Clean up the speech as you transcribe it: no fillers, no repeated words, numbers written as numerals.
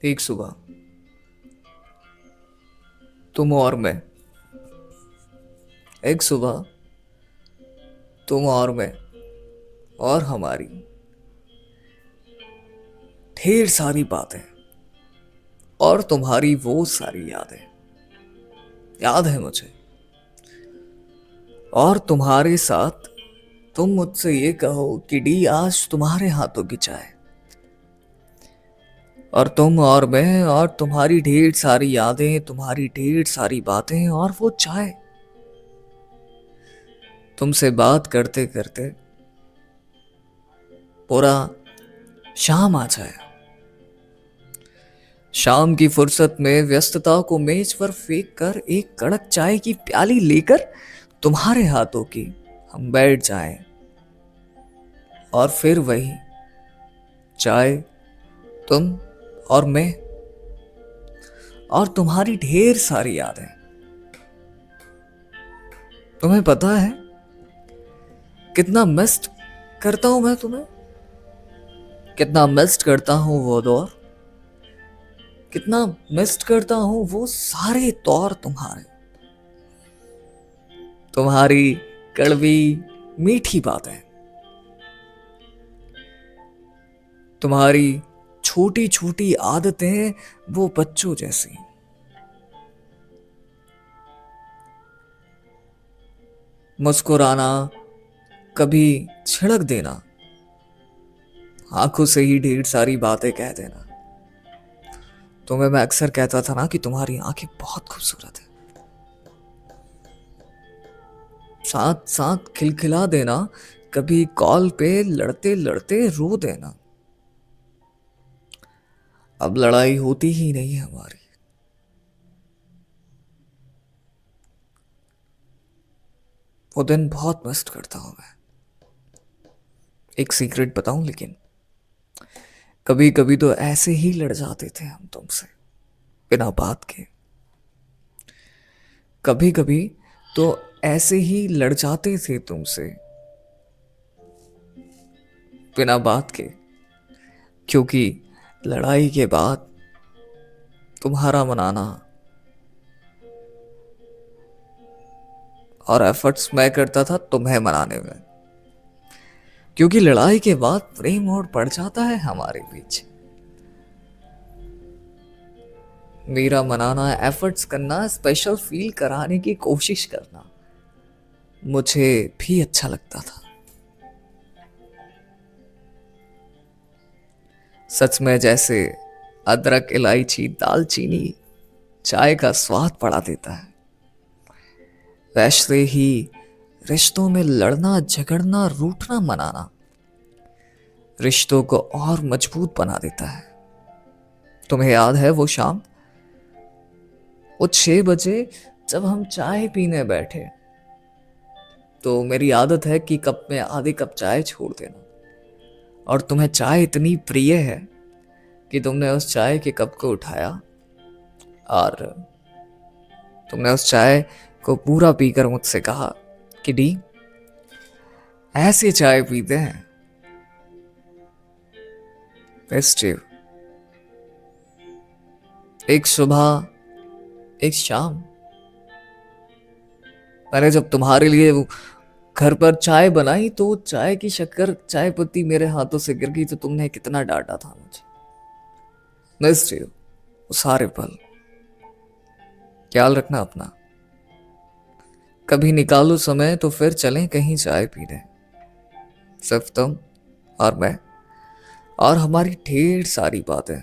एक सुबह तुम और मैं, एक सुबह तुम और मैं और हमारी ढेर सारी बातें और तुम्हारी वो सारी यादें याद है मुझे। और तुम्हारे साथ तुम मुझसे ये कहो कि डी आज तुम्हारे हाथों की चाय। और तुम और मैं और तुम्हारी ढेर सारी यादें, तुम्हारी ढेर सारी बातें और वो चाय। तुमसे बात करते करते पूरा शाम आ जाए। शाम की फुर्सत में व्यस्तता को मेज पर फेंक कर एक कड़क चाय की प्याली लेकर तुम्हारे हाथों की हम बैठ जाएं। और फिर वही चाय, तुम और मैं और तुम्हारी ढेर सारी यादें। तुम्हें पता है कितना मिस्ड करता हूं मैं तुम्हें, कितना मिस्ड करता हूं वो दौर, कितना मिस्ड करता हूं वो सारे दौर तुम्हारे। तुम्हारी कड़वी मीठी बातें, तुम्हारी छोटी छोटी आदतें वो बच्चों जैसी। मुस्कुराना, कभी छिड़क देना, आंखों से ही ढेर सारी बातें कह देना। तुम्हें मैं अक्सर कहता था ना कि तुम्हारी आंखें बहुत खूबसूरत है। साथ साथ खिलखिला देना, कभी कॉल पे लड़ते लड़ते रो देना। अब लड़ाई होती ही नहीं है हमारी। वो दिन बहुत मिस करता हूं मैं। एक सीक्रेट बताऊं, लेकिन कभी कभी तो ऐसे ही लड़ जाते थे हम तुमसे बिना बात के। कभी कभी तो ऐसे ही लड़ जाते थे तुमसे बिना बात के, क्योंकि लड़ाई के बाद तुम्हारा मनाना और एफर्ट्स मैं करता था तुम्हें मनाने में। क्योंकि लड़ाई के बाद प्रेम और बढ़ जाता है हमारे बीच। मेरा मनाना, एफर्ट्स करना, स्पेशल फील कराने की कोशिश करना मुझे भी अच्छा लगता था। सच में जैसे अदरक, इलायची, दालचीनी चाय का स्वाद बढ़ा देता है, वैसे ही रिश्तों में लड़ना, झगड़ना, रूठना, मनाना रिश्तों को और मजबूत बना देता है। तुम्हें याद है वो शाम, वो 6 बजे जब हम चाय पीने बैठे, तो मेरी आदत है कि कप में आधी कप चाय छोड़ देना। और तुम्हें चाय इतनी प्रिय है कि तुमने उस चाय के कप को उठाया और तुमने उस चाय को पूरा पीकर मुझसे कहा कि डी, ऐसे चाय पीते हैं। Best you. एक सुबह, एक शाम, मैंने जब तुम्हारे लिए वो घर पर चाय बनाई तो चाय की शक्कर, चाय पत्ती मेरे हाथों से गिर गई, तो तुमने कितना डांटा था मुझे। Missed you. वो सारे पल। ख्याल रखना अपना। कभी निकालो समय तो फिर चलें कहीं चाय पीने, सिर्फ तुम और मैं और हमारी ढेर सारी बातें।